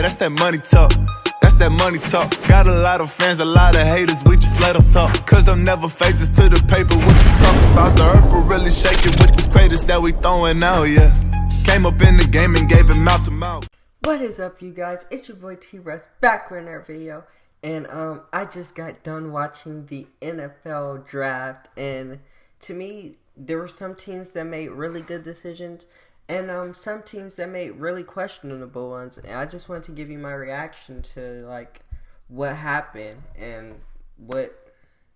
That's that money talk. That's that money talk. Got a lot of fans, a lot of haters, we just let them talk. Cause them never faces to the paper. What you talking about? The earth will really shake it with this craters that we throwing out, yeah. Came up in the game and gave it mouth to mouth. What is up, you guys? It's your boy T-Rex back with another video. And I just got done watching the NFL draft, and to me, there were some teams that made really good decisions, and some teams that made really questionable ones. And I just wanted to give you my reaction to like what happened and what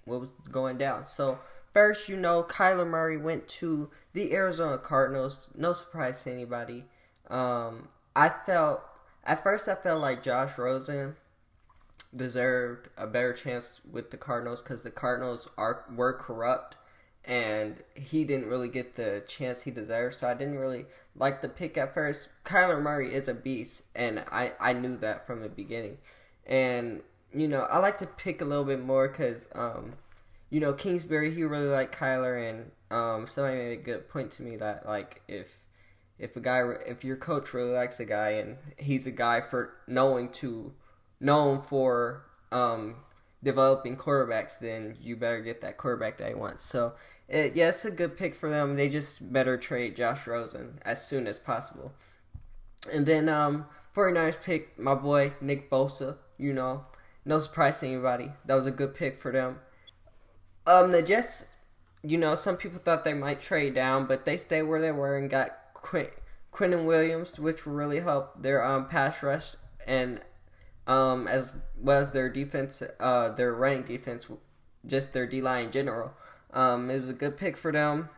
was going down. So first, Kyler Murray went to the Arizona Cardinals. No surprise to anybody. At first I felt like Josh Rosen deserved a better chance with the Cardinals because the Cardinals were corrupt, and he didn't really get the chance he deserved, so I didn't really like the pick at first. Kyler Murray is a beast, and I knew that from the beginning. And, I like to pick a little bit more because, Kingsbury, he really liked Kyler, and somebody made a good point to me that, like, if your coach really likes a guy and he's a guy known for developing quarterbacks, then you better get that quarterback that he wants. So, it's a good pick for them. They just better trade Josh Rosen as soon as possible. And then 49ers picked my boy Nick Bosa. No surprise to anybody. That was a good pick for them. The Jets, some people thought they might trade down, but they stayed where they were and got Quinnen Williams, which will really help their pass rush and as well as their defense, their running defense, just their D-line in general. It was a good pick for them.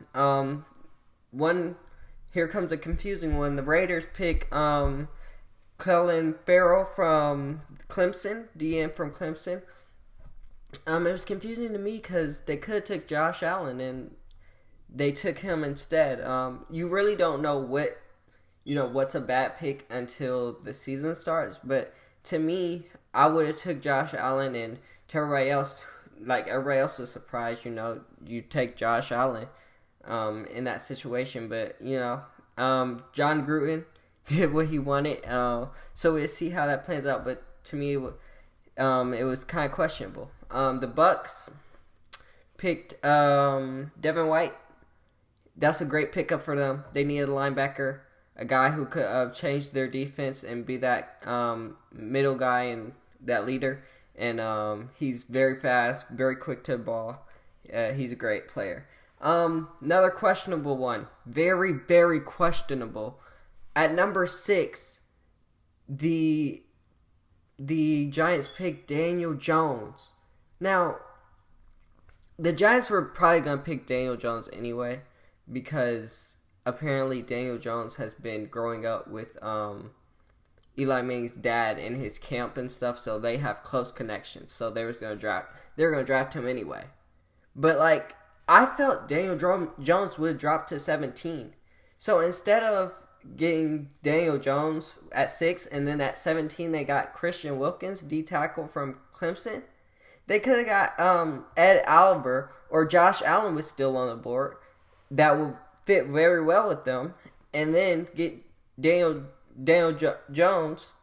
Here comes a confusing one. The Raiders pick Clelin Ferrell from Clemson, DN from Clemson. It was confusing to me because they could have took Josh Allen and they took him instead. You really don't know what's a bad pick until the season starts, but to me, I would have took Josh Allen, and to everybody else was surprised, you take Josh Allen in that situation. But, John Gruden did what he wanted. So we'll see how that plans out. But to me, it was kind of questionable. The Bucks picked Devin White. That's a great pickup for them. They needed a linebacker, a guy who could change their defense and be that middle guy and that leader. And he's very fast, very quick to the ball. He's a great player. Another questionable one. Very, very questionable. At number 6, the Giants picked Daniel Jones. Now, the Giants were probably going to pick Daniel Jones anyway, because apparently Daniel Jones has been growing up with Eli Manning's dad in his camp and stuff, so they have close connections. So they were going to draft him anyway. But I felt Daniel Jones would drop to 17. So instead of getting Daniel Jones at 6 and then at 17 they got Christian Wilkins, D tackle from Clemson, they could have got Ed Oliver, or Josh Allen was still on the board. That would fit very well with them, and then get Daniel Jones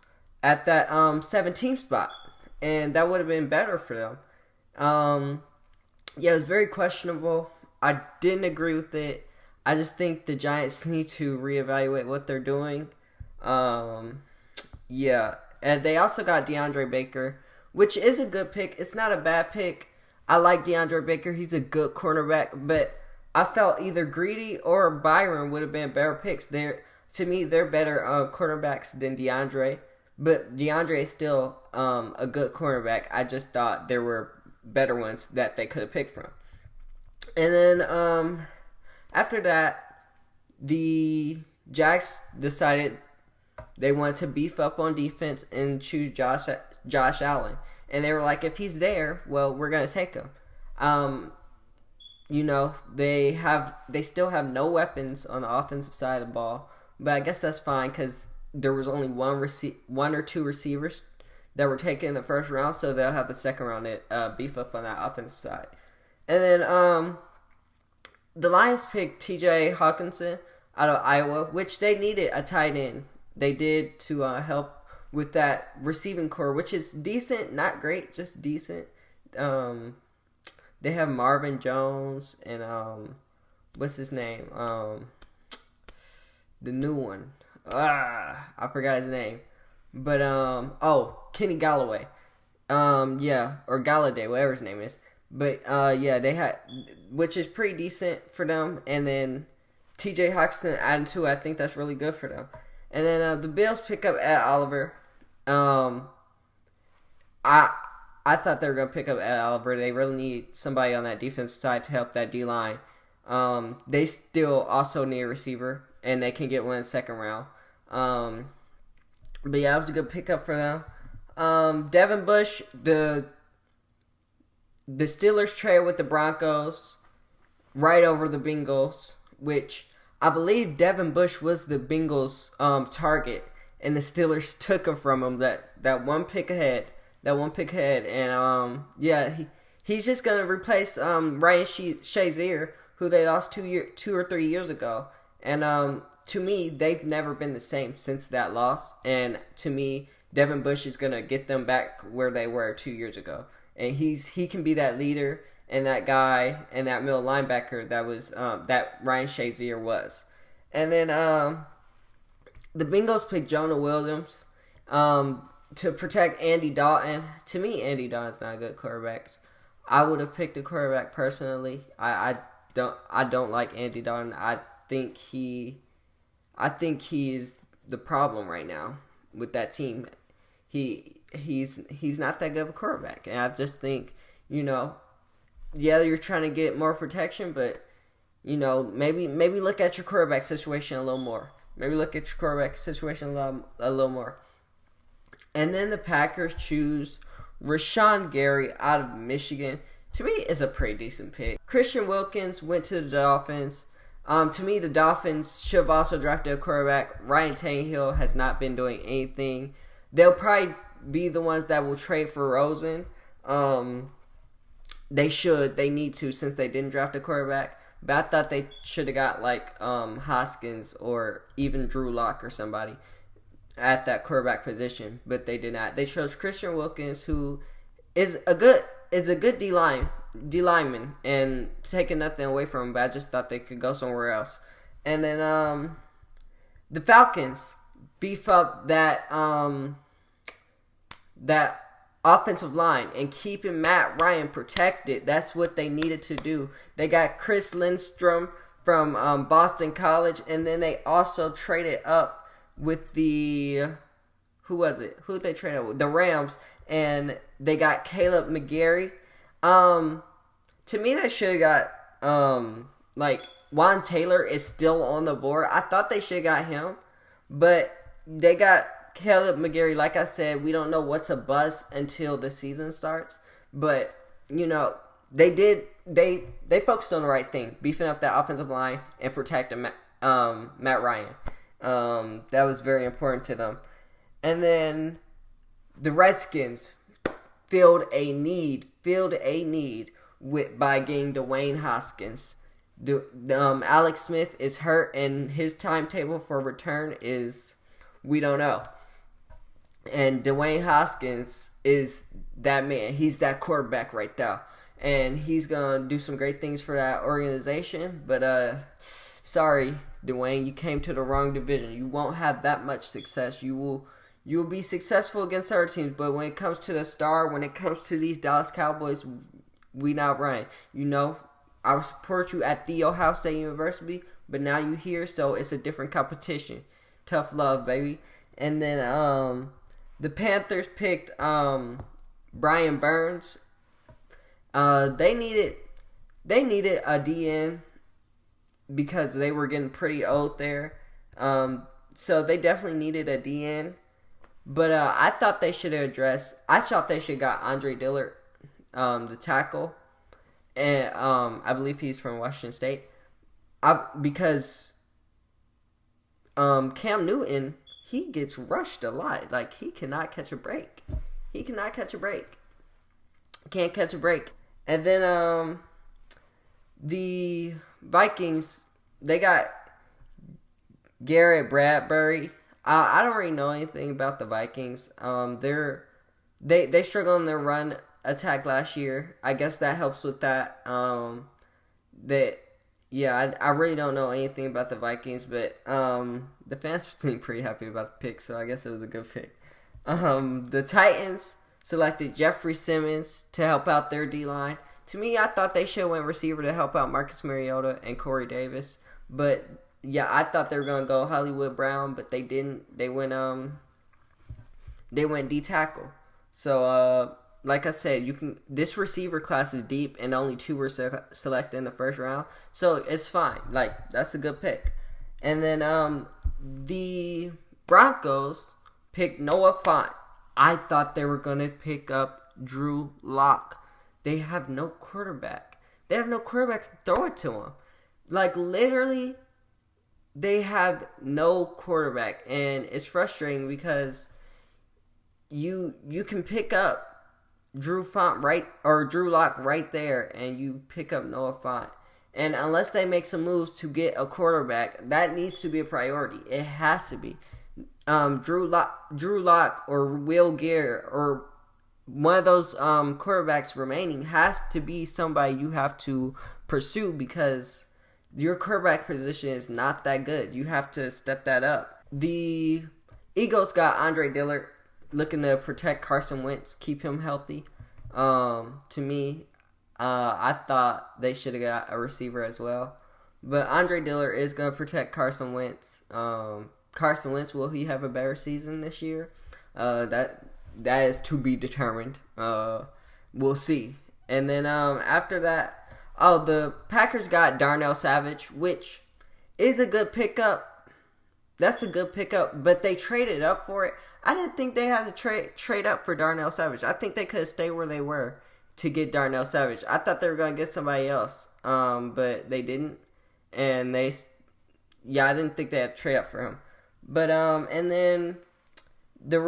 at that 17th spot, and that would have been better for them. It was very questionable. I didn't agree with it. I just think the Giants need to reevaluate what they're doing. And they also got DeAndre Baker, which is a good pick. It's not a bad pick. I like DeAndre Baker. He's a good cornerback, but I felt either Greedy or Byron would have been better picks. To me, they're better cornerbacks than DeAndre, but DeAndre is still a good cornerback. I just thought there were better ones that they could have picked from. And then after that, the Jags decided they wanted to beef up on defense and choose Josh Allen. And they were like, if he's there, well, we're going to take him. They still have no weapons on the offensive side of the ball, but I guess that's fine because there was only one or two receivers that were taken in the first round, so they'll have the second round to beef up on that offensive side. And then the Lions picked T.J. Hawkinson out of Iowa, which they needed a tight end. They did to help with that receiving core, which is decent, not great, just decent. They have Marvin Jones and what's his name? The new one. I forgot his name. But Kenny Galloway. Or Galladay, whatever his name is. But they had, which is pretty decent for them. And then TJ Hawkinson adding to it, I think that's really good for them. And then the Bills pick up Ed Oliver. I thought they were going to pick up Ed Oliver. They really need somebody on that defense side to help that D-line. They still also need a receiver, and they can get one in the second round. But yeah, it was a good pickup for them. Devin Bush, the Steelers trade with the Broncos right over the Bengals, which I believe Devin Bush was the Bengals target, and the Steelers took him from him that one pick ahead. And he's just gonna replace Ryan Shazier, who they lost 2 or 3 years ago. And to me, they've never been the same since that loss. And to me, Devin Bush is gonna get them back where they were 2 years ago. And he can be that leader and that guy and that middle linebacker that Ryan Shazier was. And then the Bengals picked Jonah Williams to protect Andy Dalton. To me, Andy Dalton's not a good quarterback. I would have picked a quarterback personally. I don't like Andy Dalton. I think he is the problem right now with that team. He's not that good of a quarterback, and I just think, you're trying to get more protection, but maybe look at your quarterback situation a little more. A little more. And then the Packers choose Rashawn Gary out of Michigan. To me, it's a pretty decent pick. Christian Wilkins went to the Dolphins. To me, the Dolphins should have also drafted a quarterback. Ryan Tannehill has not been doing anything. They'll probably be the ones that will trade for Rosen. They need to, since they didn't draft a quarterback. But I thought they should have got Hoskins or even Drew Lock or somebody at that quarterback position, but they did not. They chose Christian Wilkins, who is a good D lineman, and taking nothing away from him, but I just thought they could go somewhere else. And then the Falcons beef up that offensive line and keeping Matt Ryan protected. That's what they needed to do. They got Chris Lindstrom from Boston College, and then they also traded up with who did they trade up with? The Rams, and they got Caleb McGarry. To me, they should have got Juan Taylor is still on the board. I thought they should have got him, but they got Caleb McGarry. Like I said, we don't know what's a bust until the season starts. But they focused on the right thing, beefing up that offensive line and protecting Matt Ryan. That was very important to them. And then the Redskins filled a need by getting Dwayne Haskins. Alex Smith is hurt, and his timetable for return is, we don't know. And Dwayne Haskins is that man. He's that quarterback right there. And he's going to do some great things for that organization. But, sorry, Dwayne, you came to the wrong division. You won't have that much success. You will be successful against other teams. But when it comes to the star, when it comes to these Dallas Cowboys, we not running. I support you at the Ohio State University, but now you here, so it's a different competition. Tough love, baby. And then the Panthers picked Brian Burns. They needed a DN because they were getting pretty old there. So they definitely needed a DN. But I thought they should have I thought they should have got Andre Dillard, the tackle. And I believe he's from Washington State. Because Cam Newton, he gets rushed a lot. Like, he cannot catch a break. Can't catch a break. And then the Vikings, they got Garrett Bradbury I don't really know anything about the Vikings. They struggled in their run attack last year. I guess that helps with that. I really don't know anything about the Vikings, but the fans seem pretty happy about the pick, so I guess it was a good pick. The Titans selected Jeffrey Simmons to help out their D-line. To me, I thought they should have went receiver to help out Marcus Mariota and Corey Davis, but yeah, I thought they were gonna go Hollywood Brown, but they didn't. They went D tackle. So like I said, this receiver class is deep, and only 2 were selected in the first round, so it's fine. Like, that's a good pick. And then the Broncos picked Noah Fant. I thought they were gonna pick up Drew Lock. They have no quarterback. They have no quarterback to throw it to him. Like, literally, they have no quarterback, and it's frustrating because you can pick up Drew Lock right there, and you pick up Noah Fant. And unless they make some moves to get a quarterback, that needs to be a priority. It has to be. Drew Lock or Will Gear or one of those quarterbacks remaining has to be somebody you have to pursue, because your quarterback position is not that good. You have to step that up. The Eagles got Andre Dillard, looking to protect Carson Wentz, keep him healthy. To me, I thought they should have got a receiver as well. But Andre Dillard is going to protect Carson Wentz. Carson Wentz, will he have a better season this year? That is to be determined. We'll see. And then after that, the Packers got Darnell Savage, which is a good pickup. That's a good pickup, but they traded up for it. I didn't think they had to trade up for Darnell Savage. I think they could have stayed where they were to get Darnell Savage. I thought they were going to get somebody else, but they didn't. And I didn't think they had to trade up for him. But and then the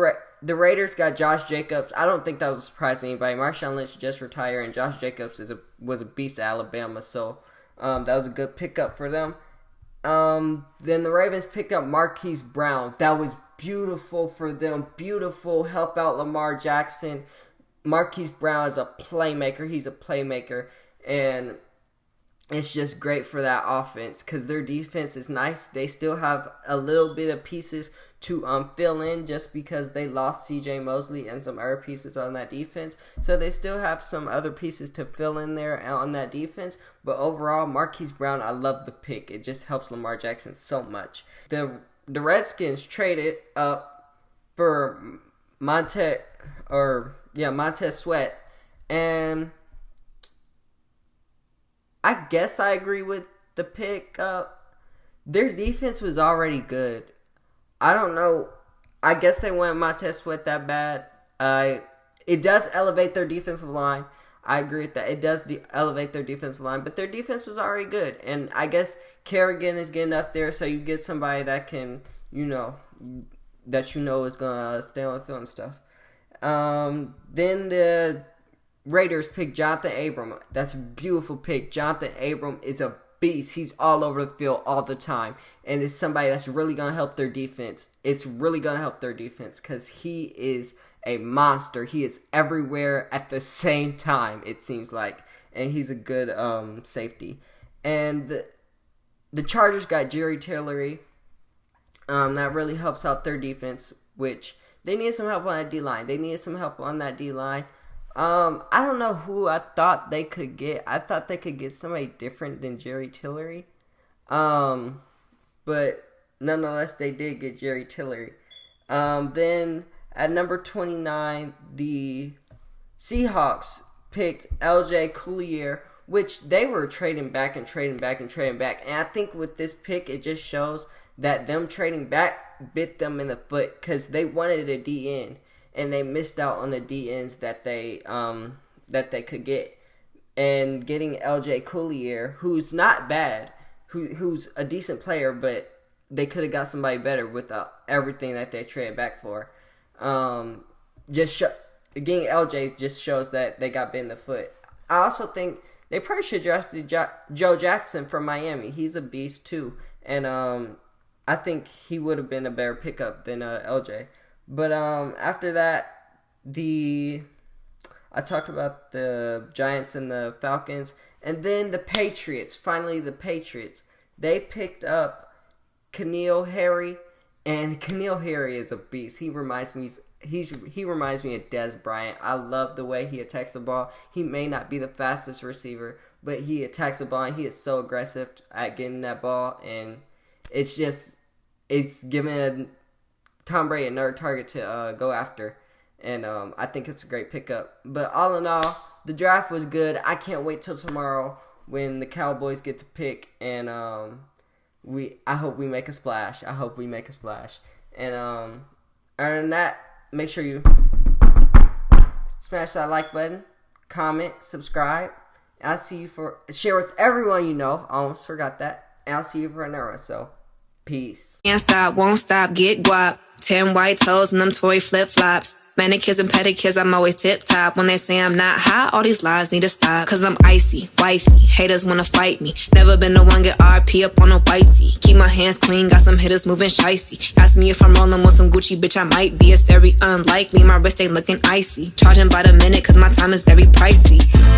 Raiders got Josh Jacobs. I don't think that was a surprise to anybody. Marshawn Lynch just retired, and Josh Jacobs was a beast at Alabama, so that was a good pickup for them. Then the Ravens picked up Marquise Brown. That was beautiful for them. Beautiful. Help out Lamar Jackson. Marquise Brown is a playmaker. He's a playmaker. And it's just great for that offense because their defense is nice. They still have a little bit of pieces to fill in just because they lost C.J. Mosley and some other pieces on that defense. So they still have some other pieces to fill in there on that defense. But overall, Marquise Brown, I love the pick. It just helps Lamar Jackson so much. The Redskins traded up for Montez Sweat, and I guess I agree with the pick. Their defense was already good. I don't know. I guess they went Montez Sweat that bad. It does elevate their defensive line. I agree with that. It does elevate their defensive line, but their defense was already good. And I guess Kerrigan is getting up there, so you get somebody that can, is going to stay on the field and stuff. Then the Raiders pick Jonathan Abram. That's a beautiful pick. Jonathan Abram is a beast. He's all over the field all the time. And it's somebody that's really going to help their defense. It's really going to help their defense because he is a monster. He is everywhere at the same time, it seems like. And he's a good safety. And the Chargers got Jerry Tillery. That really helps out their defense, which they need some help on that D-line. I don't know who I thought they could get. I thought they could get somebody different than Jerry Tillery. But nonetheless, they did get Jerry Tillery. Then at number 29, the Seahawks picked L.J. Collier, which they were trading back. And I think with this pick, it just shows that them trading back bit them in the foot because they wanted a DN. And they missed out on the DNs that they could get. And getting L.J. Collier, who's not bad, who's a decent player, but they could have got somebody better with everything that they traded back for. Getting L.J. just shows that they got bit in the foot. I also think they probably should have drafted Joe Jackson from Miami. He's a beast too. And I think he would have been a better pickup than LJ. But after that, I talked about the Giants and the Falcons, and then the Patriots. Finally, the Patriots. They picked up N'Keal Harry, and N'Keal Harry is a beast. He reminds me of Des Bryant. I love the way he attacks the ball. He may not be the fastest receiver, but he attacks the ball, and he is so aggressive at getting that ball, and it's giving Tom Brady another target to go after. And I think it's a great pickup. But all in all, the draft was good. I can't wait till tomorrow when the Cowboys get to pick. And I hope we make a splash. And other than that, make sure you smash that like button, comment, subscribe. I'll see you share with everyone you know. I almost forgot that. And I'll see you for another one. So, peace. Can't stop, won't stop, get guap. 10 white toes and them toy flip-flops. Manicures and pedicures, I'm always tip-top. When they say I'm not hot, all these lies need to stop. Cause I'm icy, wifey, haters wanna fight me. Never been the one get RP up on a whitey. Keep my hands clean, got some hitters moving shicey. Ask me if I'm rolling with some Gucci, bitch, I might be. It's very unlikely, my wrist ain't looking icy. Charging by the minute cause my time is very pricey.